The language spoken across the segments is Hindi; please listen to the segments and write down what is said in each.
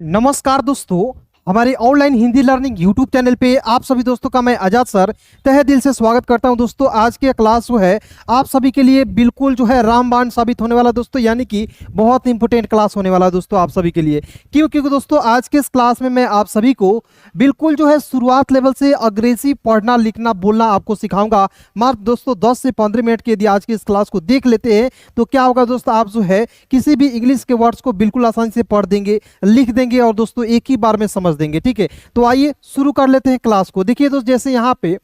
नमस्कार दोस्तों, हमारे online Hindi learning YouTube channel पे आप सभी दोस्तों का मैं आजाद सर तहे दिल से स्वागत करता हूं। दोस्तों आज के क्लास जो है आप सभी के लिए बिल्कुल जो है रामबाण साबित होने वाला दोस्तों, यानी कि बहुत इंपॉर्टेंट क्लास होने वाला है दोस्तों आप सभी के लिए। क्योंकि दोस्तों आज के इस क्लास में मैं आप सभी को बिल्कुल जो है शुरुआत लेवल से अंग्रेजी पढ़ना लिखना बोलना आपको सिखाऊंगा। मात्र दोस्तों 10 से 15 मिनट के यदि आज की इस क्लास को देख लेते हैं तो क्या होगा दोस्तों, आप जो है किसी भी इंग्लिश के वर्ड्स को बिल्कुल आसानी से पढ़ देंगे, लिख देंगे और दोस्तों एक ही बार में समझ देंगे। ठीक है, तो आइए शुरू कर लेते हैं क्लास को। देखिए दोस्तों, जैसे यहाँ पे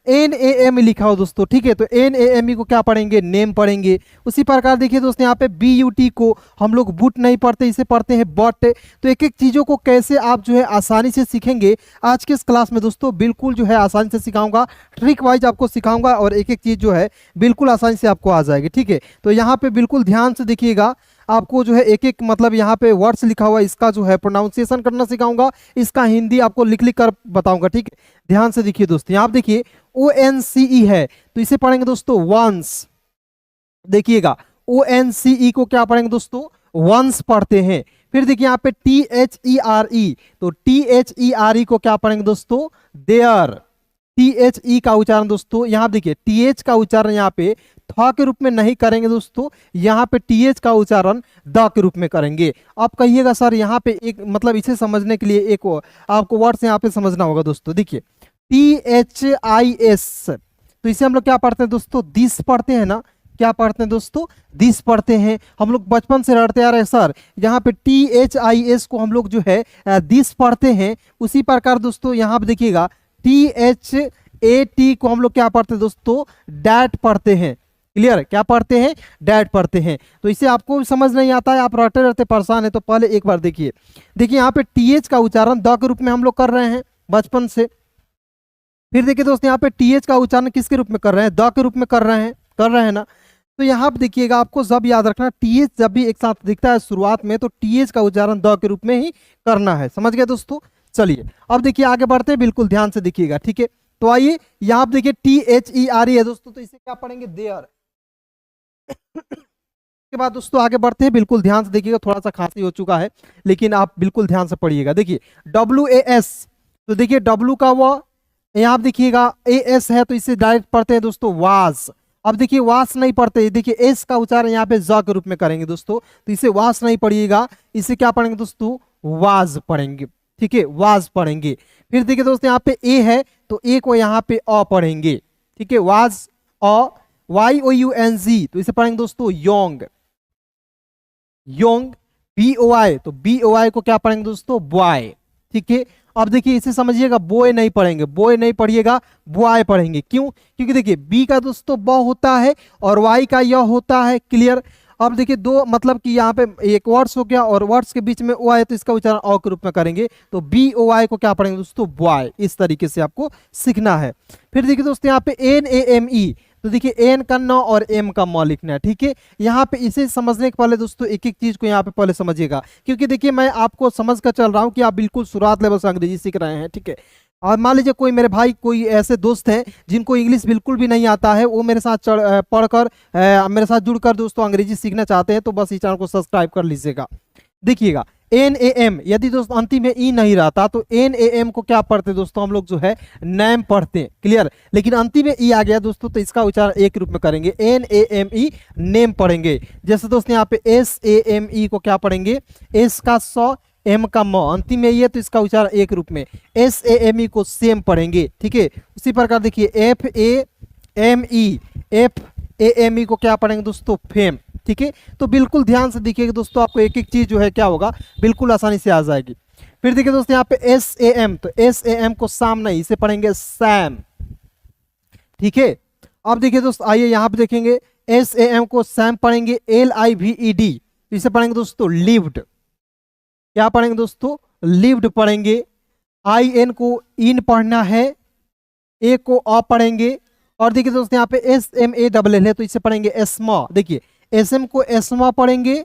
NAME लिखा हो दोस्तों, ठीक है, तो NAME को क्या पढ़ेंगे, नेम पढ़ेंगे। उसी प्रकार देखिए दोस्तों यहाँ पे BUT को हम लोग बुट नहीं पढ़ते, इसे पढ़ते हैं बट। तो एक एक चीज़ों को कैसे आप जो है आसानी से सीखेंगे आज के इस क्लास में दोस्तों, बिल्कुल जो है आसानी से सिखाऊंगा, ट्रिक वाइज आपको सिखाऊंगा और एक एक चीज़ जो है बिल्कुल आसानी से आपको आ जाएगी। ठीक है, तो यहाँ पे बिल्कुल ध्यान से देखिएगा, आपको जो है एक एक मतलब यहाँ पे वर्ड्स लिखा हुआ है, इसका जो है प्रोनाउंसिएशन करना सिखाऊंगा, इसका हिंदी आपको लिख लिख कर बताऊंगा। ठीक है, ध्यान से देखिए दोस्तों, यहाँ आप देखिए ONCE है तो इसे पढ़ेंगे दोस्तों वंस। देखिएगा ONCE को क्या पढ़ेंगे दोस्तों, वंस पढ़ते हैं। फिर देखिए यहाँ पे THERE, तो THERE को क्या पढ़ेंगे दोस्तों, देयर। THE का उच्चारण दोस्तों यहाँ देखिए, TH का उच्चारण यहाँ पे थ के रूप में नहीं करेंगे दोस्तों, यहाँ पे TH का उच्चारण द के रूप में करेंगे। आप कहिएगा सर यहाँ पे एक मतलब इसे समझने के लिए एक आपको वर्ड्स यहाँ पे समझना होगा दोस्तों। देखिए THIS, तो इसे हम लोग क्या पढ़ते हैं दोस्तों, दिस पढ़ते हैं ना, क्या पढ़ते हैं दोस्तों, दिस पढ़ते हैं। हम लोग बचपन से रटते आ रहे हैं सर, यहाँ पे THIS को हम लोग जो है दिस पढ़ते हैं। उसी प्रकार दोस्तों यहाँ पे देखिएगा THAT को हम लोग क्या पढ़ते हैं दोस्तों, डैट पढ़ते हैं। क्लियर, क्या पढ़ते हैं, डैट पढ़ते हैं। तो इसे आपको समझ नहीं आता है, आप रटते रहते परेशान है, तो पहले एक बार देखिए। देखिए यहाँ पे TH का उच्चारण द के रूप में हम लोग कर रहे हैं बचपन से। फिर देखिए दोस्तों यहाँ पे TH का उच्चारण किसके रूप में कर रहे हैं, द के रूप में कर रहे हैं ना। तो यहाँ पे देखिएगा, आपको जब याद रखना TH जब भी एक साथ दिखता है शुरुआत में तो TH का उच्चारण द के रूप में ही करना है। समझ गए दोस्तों। चलिए अब देखिए आगे बढ़ते हैं, बिल्कुल ध्यान से देखिएगा। ठीक है, तो आइए यहाँ पे देखिए THERE है दोस्तों, तो इसे क्या पढ़ेंगे, देयर। के बाद दोस्तों आगे बढ़ते हैं, बिल्कुल ध्यान से देखिएगा, थोड़ा सा खांसी हो चुका है लेकिन आप बिल्कुल ध्यान से पढ़िएगा। देखिए WAS, तो देखिए W का वो यहाँ आप देखिएगा AS है तो इसे डायरेक्ट पढ़ते हैं दोस्तों वास। अब देखिए वास नहीं पढ़ते, देखिए एस का उच्चारण यहाँ पे ज के रूप में करेंगे दोस्तों, तो इसे वास नहीं पढ़िएगा, इसे क्या पढ़ेंगे दोस्तों, वाज पढ़ेंगे। ठीक है, वाज पढ़ेंगे। फिर देखिए दोस्तों यहाँ पे ए है तो ए को यहाँ पे अ पढ़ेंगे। ठीक है, वाज अ, YOUNG, तो इसे पढ़ेंगे दोस्तों योंग। योंग BOY, तो BOY को क्या पढ़ेंगे दोस्तों, बॉय। ठीक है, अब देखिए इसे समझिएगा, बॉय नहीं पढ़ेंगे, बॉय नहीं पढ़िएगा, बॉय पढ़ेंगे। क्यों, क्योंकि देखिए बी का दोस्तों ब होता है और वाई का य होता है। क्लियर, अब देखिए दो मतलब कि यहाँ पे एक वर्ड्स हो गया और वर्ड्स के बीच में ओ आए तो इसका उच्चारण अ के रूप में करेंगे, तो BOY को क्या पढ़ेंगे दोस्तों, बॉय। इस तरीके से आपको सीखना है। फिर देखिए दोस्तों यहाँ पे NAME, तो देखिए एन का न और एम का म लिखना है। ठीक है, यहाँ पे इसे समझने के पहले दोस्तों एक एक चीज को यहाँ पे पहले समझिएगा, क्योंकि देखिए मैं आपको समझ कर चल रहा हूँ कि आप बिल्कुल शुरुआत लेवल से अंग्रेजी सीख रहे हैं। ठीक है, और मान लीजिए कोई मेरे भाई कोई ऐसे दोस्त हैं जिनको इंग्लिश बिल्कुल भी नहीं आता है, वो मेरे साथ पढ़कर मेरे साथ जुड़कर दोस्तों अंग्रेजी सीखना चाहते हैं, तो बस इस चैनल को सब्सक्राइब कर लीजिएगा। देखिएगा NAM, यदि दोस्तों अंतिम में ई नहीं रहता तो NAM को क्या पढ़ते दोस्तों, हम लोग जो है नैम पढ़ते हैं। क्लियर, लेकिन अंतिम में ई आ गया दोस्तों तो इसका उच्चारण एक रूप में करेंगे, NAME नेम पढ़ेंगे। जैसे दोस्तों यहाँ पे SAME को क्या पढ़ेंगे, एस का स एम का म, अंतिम में ये तो इसका उच्चारण एक रूप में, SAME को सेम पढ़ेंगे। ठीक है, उसी प्रकार देखिए FAME को क्या पढ़ेंगे दोस्तों, फेम। ठीक है, तो बिल्कुल ध्यान से देखिएगा दोस्तों, आपको एक एक चीज जो है क्या होगा बिल्कुल आसानी से आ जाएगी। फिर देखिए दोस्तों यहाँ पे SAM, तो SAM को साम नहीं, इसे पढ़ेंगे सैम। ठीक है, अब देखिए दोस्तों आइए यहाँ पे देखेंगे, SAM को सैम पढ़ेंगे, LIVED, इसे पढ़ेंगे दोस्तों लिव्ड। क्या पढ़ेंगे दोस्तों, लिव्ड पढ़ेंगे। IN को इन पढ़ना है, ए को अ पढ़ेंगे। और देखिए दोस्तों यहाँ पे SMALL है तो इसे पढ़ेंगे एस्मा। देखिए SM को एस्मा पढ़ेंगे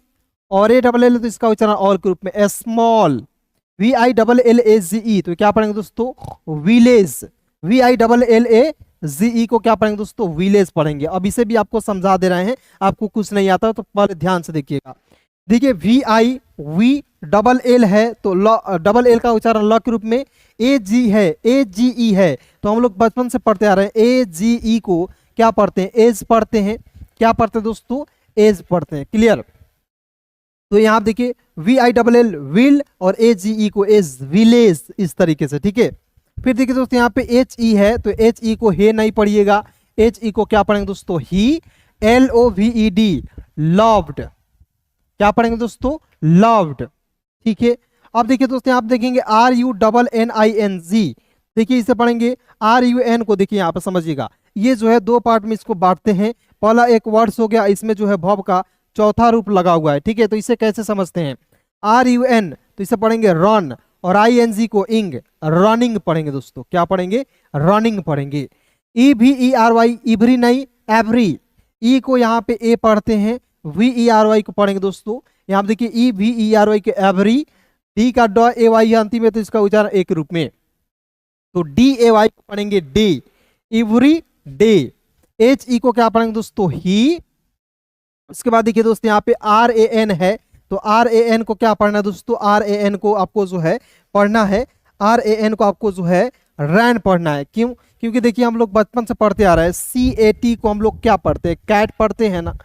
और ALL तो इसका उच्चारण ऑल के रूप में स्मॉल। VILLAGE, तो क्या पढ़ेंगे दोस्तों, विलेज। VILLAGE को क्या पढ़ेंगे दोस्तों, विलेज पढ़ेंगे। अब इसे भी आपको समझा दे रहे हैं, आपको कुछ नहीं आता तो पहले ध्यान से देखिएगा। देखिए VI डबल एल है तो डबल एल का उच्चारण ल के रूप में, ए जी है, ए जी ई है, तो हम लोग बचपन से पढ़ते आ रहे हैं ए जी ई को क्या पढ़ते हैं, एज पढ़ते हैं। क्या पढ़ते हैं दोस्तों, एज पढ़ते हैं। क्लियर। तो यहाँ आप देखिए वी आई डबल एल विल और ए जी ई को एज, विलेज, इस तरीके से। ठीक है। फिर देखिए दोस्तों यहाँ पे एच ई है तो एच ई को हे नहीं पढ़िएगा, एच ई को क्या पढ़ेंगे दोस्तों, he, L O V E D, loved. क्या पढ़ेंगे दोस्तों, लव्ड। ठीक है। अब देखिए दोस्तों आप देखेंगे R U double N I N G, देखिए इसे पढ़ेंगे आर यू एन को, देखिए यहाँ पे समझिएगा ये जो है दो पार्ट में इसको बांटते हैं। पहला एक वर्ड्स हो गया, इसमें जो है वर्ब का चौथा रूप लगा हुआ है। ठीक है। तो इसे कैसे समझते हैं, आर यू एन तो इसे पढ़ेंगे रन, और आई एन जी को इंग, रनिंग पढ़ेंगे दोस्तों। क्या पढ़ेंगे, रनिंग पढ़ेंगे। ई भी ई आर वाई, इवरी नहीं एवरी, ई को यहाँ पे ए पढ़ते हैं, वी ई आर वाई को पढ़ेंगे दोस्तों। यहाँ पे देखिए ई भी ई आर वाई के एवरी, डी का ड ए वाई अंतिम में तो इसका उच्चारण एक रूप में, तो डी ए वाई को पढ़ेंगे day, every day. H E को क्या पढ़ेंगे दोस्तों, ही। उसके बाद देखिए दोस्तों यहाँ पे आर ए एन है तो आर ए एन को क्या पढ़ना है दोस्तों, आर ए एन को आपको जो है पढ़ना है, आर ए एन को आपको जो है रैन पढ़ना है। क्यों, क्योंकि देखिए हम लोग बचपन से पढ़ते आ रहे हैं, सी ए टी को हम लोग क्या पढ़ते हैं, कैट पढ़ते हैं ना,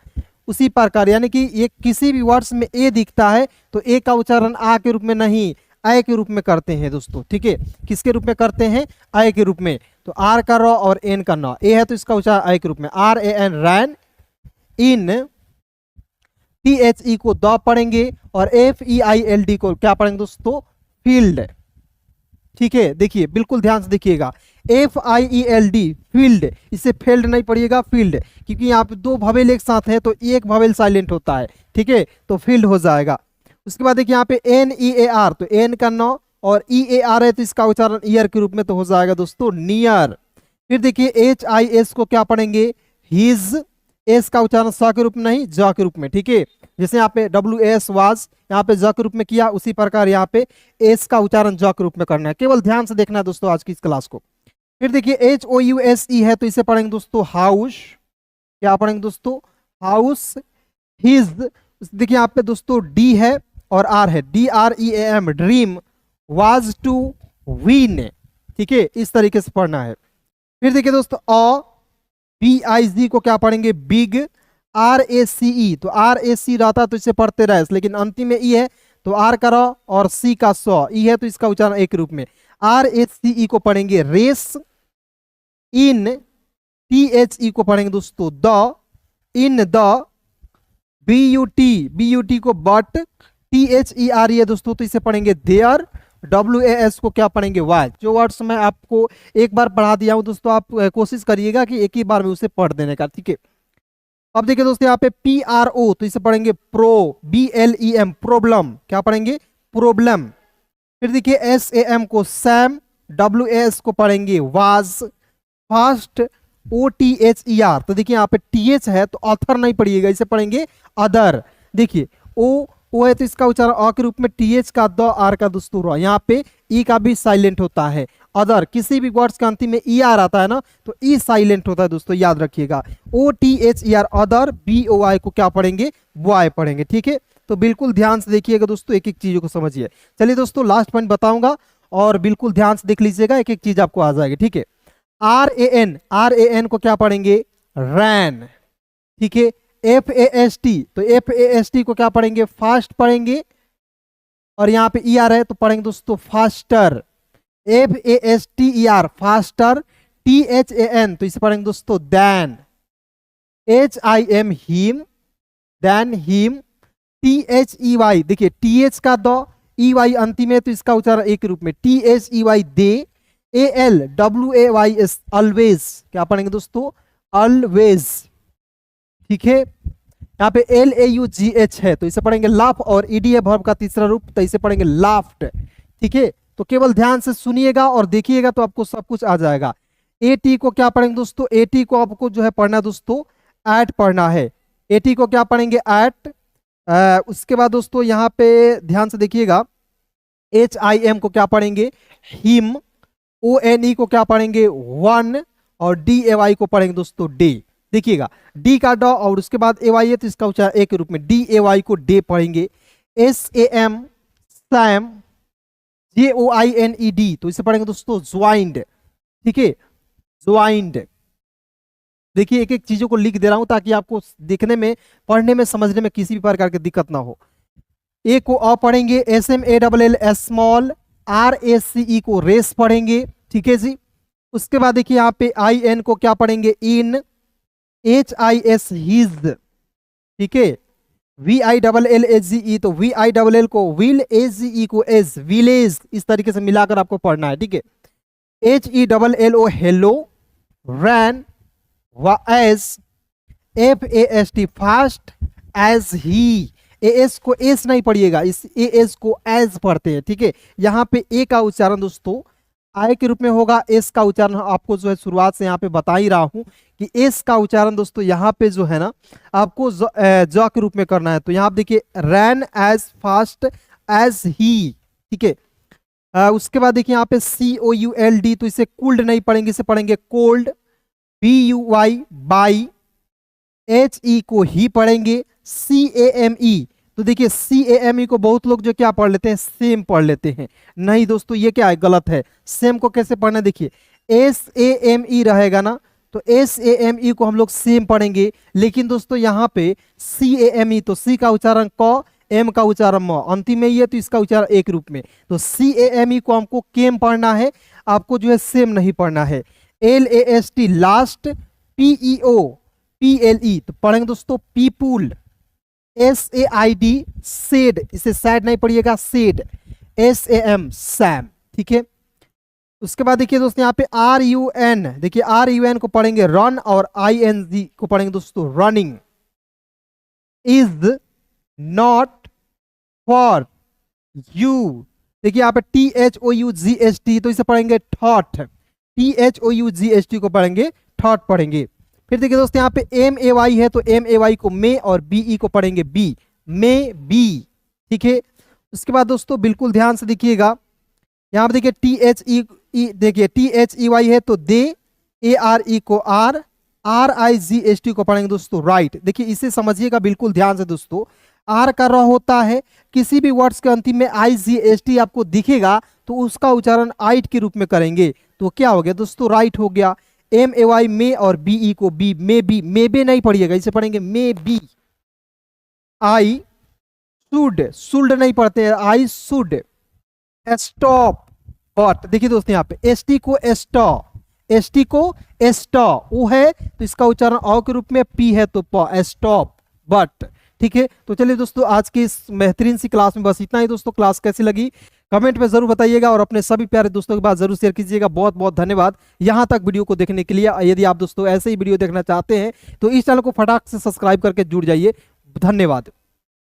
उसी प्रकार यानी कि ये किसी भी वर्ड्स में ए दिखता है तो ए का उच्चारण आ के रूप में नहीं, आय के रूप में करते हैं दोस्तों। ठीक है। किसके रूप में करते हैं, आय के रूप में। तो आर का र और एन का न, ए है तो इसका उच्चारण आय के रूप में, R A N ran, in, T H E को द पढ़ेंगे, और F E I L D को क्या पढ़ेंगे दोस्तों, फील्ड। ठीक है। देखिए बिल्कुल ध्यान से देखिएगा, F I E L D field, इसे फील्ड नहीं पढ़िएगा, फील्ड, क्योंकि यहाँ पे दो भवेल एक साथ है तो एक भवेल साइलेंट होता है। ठीक है। तो फील्ड हो जाएगा। उसके बाद देखिए यहाँ पे एन ई ए आर तो एन का नौ, और ई ए आर है तो इसका उच्चारण ईयर के रूप में तो हो जाएगा दोस्तों नियर। फिर देखिए एच आई एस को क्या पढ़ेंगे, हिज, एस का उच्चारण स के रूप में नहीं, ज के रूप में। ठीक है। जैसे यहाँ पे डब्ल्यू एस वाज यहाँ पे ज के रूप में किया, उसी प्रकार यहाँ पे एस का उच्चारण ज के रूप में करना है। केवल ध्यान से देखना है दोस्तों आज की इस क्लास को। फिर देखिए H O U S E है तो इसे पढ़ेंगे दोस्तों हाउस। क्या पढ़ेंगे दोस्तों, हाउस, हिज। देखिए यहाँ पे दोस्तों डी है और आर है, D R E A M, dream, was to win. ठीक है। इस तरीके से पढ़ना है। फिर देखिए दोस्तों अ, बी आई जी को क्या पढ़ेंगे, बिग, आर ए सी ई तो आर ए सी रहता तो इसे पढ़ते रहे, लेकिन अंतिम में ई है तो आर का र और सी का स, ई है तो इसका उच्चारण एक रूप में, आर ए सी ई को पढ़ेंगे race, in, T H E को पढ़ेंगे दोस्तों the, in the, B U T को but, T H E R E है दोस्तों तो इसे पढ़ेंगे देयर, डब्ल्यू ए एस को क्या पढ़ेंगे वाज। जो वर्ड्स मैं आपको एक बार पढ़ा दिया हूं दोस्तों, आप कोशिश करिएगा कि एक ही बार में उसे पढ़ देने का। ठीक है। अब देखिए दोस्तों यहाँ पे पी आर ओ तो इसे पढ़ेंगे pro, B L E M, problem. क्या पढ़ेंगे, प्रॉब्लम। फिर देखिए एस ए एम को सैम, डब्ल्यू ए एस को पढ़ेंगे was, fast, O T H E R तो देखिए यहाँ पे टी एच है तो ऑथर नहीं पढ़िएगा, इसे पढ़ेंगे अदर। देखिए ओ है तो इसका उच्चारण अ के रूप में, टी एच का द, आर का दोस्तों, यहाँ पे ई का भी साइलेंट होता है। अदर, किसी भी वर्ड्स के अंतिम में ई आर आता है ना तो ई साइलेंट होता है दोस्तों, याद रखिएगा। O T H E R other, B O I को क्या पढ़ेंगे, बॉय पढ़ेंगे। ठीक है। तो बिल्कुल ध्यान से देखिएगा दोस्तों, एक एक चीजों को समझिए। चलिए दोस्तों लास्ट पॉइंट बताऊंगा और बिल्कुल ध्यान से देख लीजिएगा, एक एक चीज आपको आ जाएगी। ठीक है। आर ए एन को क्या पढ़ेंगे, रैन। ठीक है। एफ ए एस टी तो एफ ए एस टी को क्या पढ़ेंगे, फास्ट पढ़ेंगे, और यहाँ पे ई आर है तो पढ़ेंगे दोस्तों faster, F A S T E R faster, T H A N तो इसे पढ़ेंगे दोस्तों than, H I M him, than him, T H E Y देखिए टी एच का द, ई वाई अंतिम है तो इसका उच्चारण एक रूप में, T H E Y they, A L W A Y S always. क्या पढ़ेंगे दोस्तों, ऑलवेज। ठीक है। यहाँ पे L A U ji H है तो इसे पढ़ेंगे लाफ, और ईडी है वर्ब का तीसरा रूप तो इसे पढ़ेंगे लाफ्ट। ठीक है। तो केवल ध्यान से सुनिएगा और देखिएगा तो आपको सब कुछ आ जाएगा। ए टी को क्या पढ़ेंगे दोस्तों, ए टी को आपको जो है पढ़ना दोस्तों एट पढ़ना है। ए टी को क्या पढ़ेंगे, एट। उसके बाद दोस्तों यहाँ पे ध्यान से देखिएगा, एच आई एम को क्या पढ़ेंगे, हिम, ओ एन ई को क्या पढ़ेंगे, वन, और डी ए वाई को पढ़ेंगे दोस्तों डे। देखिएगा डी का ड और उसके बाद ए वाई है तो इसका उच्चारण एक रूप में, डी ए वाई को डे पढ़ेंगे। S A M Sam, JOINED, तो इसे पढ़ेंगे दोस्तों ज्वाइंड, ठीक है, ज्वाइंड। देखिए एक एक चीजों को लिख दे रहा हूं ताकि आपको देखने में, पढ़ने में, समझने में किसी भी प्रकार की दिक्कत ना हो। ए को अ पढ़ेंगे, SMALL स्मॉल, RACE को रेस पढ़ेंगे, ठीक है जी। उसके बाद देखिए यहाँ पे IN को क्या पढ़ेंगे, इन, HIS हिज, ठीक है। VILLAGE तो VILL को विल, AGE को एज, विलेज, इस तरीके से मिलाकर आपको पढ़ना है, ठीक है। HELLO hello, ran, as, FAST fast, as ही, एस को एस नहीं पढ़िएगा, इस एस को एज पढ़ते हैं, ठीक है। यहाँ पे ए का उच्चारण दोस्तों आय के रूप में होगा, एस का उच्चारण आपको जो है शुरुआत से यहाँ पे बता ही रहा हूं कि एस का उच्चारण दोस्तों यहाँ पे जो है ना आपको ज के रूप में करना है। तो यहाँ आप देखिए रैन एज फास्ट एज ही, ठीक है। उसके बाद देखिए यहाँ पे COULD, तो इसे कूल्ड नहीं पढ़ेंगे, इसे पढ़ेंगे कोल्ड, BUY बाई, HE को ही पढ़ेंगे, CAME, तो देखिए CAME को बहुत लोग जो क्या पढ़ लेते हैं, सेम पढ़ लेते हैं। नहीं दोस्तों ये क्या है, गलत है। सेम को कैसे पढ़ना है, देखिए SAME रहेगा ना, तो SAME को हम लोग सेम पढ़ेंगे, लेकिन दोस्तों यहाँ पे CAME, तो C का उच्चारण क, M का उच्चारण म, अंतिम में ही है तो इसका उच्चारण एक रूप में, तो CAME को हमको केम पढ़ना है, आपको जो है सेम नहीं पढ़ना है। LAST लास्ट, PEO PLE तो पढ़ेंगे दोस्तों पीपुल, SAID सेड, इसे सैड नहीं पढ़िएगा, सेड, SAM सैम, ठीक है। उसके बाद देखिए दोस्तों यहाँ पे RUN, देखिए RUN को पढ़ेंगे रन, और ING को पढ़ेंगे दोस्तों running. Is not for you, देखिए यहाँ पे THOUGST, तो इसे पढ़ेंगे थॉट, THOUGST को पढ़ेंगे थॉट पढ़ेंगे। फिर देखिए दोस्तों यहाँ पे MAY है, तो MAY को मे, और BE को पढ़ेंगे बी, मे बी, ठीक है। उसके बाद दोस्तों बिल्कुल ध्यान से देखिएगा, यहाँ पे देखिए THE, देखिए THEY है तो दे, ARE को आर, RIGST को पढ़ेंगे दोस्तों राइट। देखिए इसे समझिएगा बिल्कुल ध्यान से दोस्तों, आर का र होता है, किसी भी वर्ड्स के अंतिम में IGST आपको दिखेगा तो उसका उच्चारण आइट के रूप में करेंगे, तो क्या हो गया दोस्तों, राइट हो गया। MAY मे, और BE को बी, मे बी, मे बे नहीं पढ़िएगा, इसे पढ़ेंगे may be. I should, should नहीं पढ़ते हैं, आई शुड स्टॉप, बट देखिए दोस्तों यहाँ पे ST को स्टॉ, ST को स्टॉ वो है तो इसका उच्चारण अ के रूप में, P है तो प, स्टॉप, बट, ठीक है। तो चलिए दोस्तों आज की इस बेहतरीन सी क्लास में बस इतना ही दोस्तों। क्लास कैसी लगी कमेंट में जरूर बताइएगा, और अपने सभी प्यारे दोस्तों के पास जरूर शेयर कीजिएगा। बहुत बहुत धन्यवाद यहां तक वीडियो को देखने के लिए। यदि आप दोस्तों ऐसे ही वीडियो देखना चाहते हैं तो इस चैनल को फटाक से सब्सक्राइब करके जुड़ जाइए। धन्यवाद।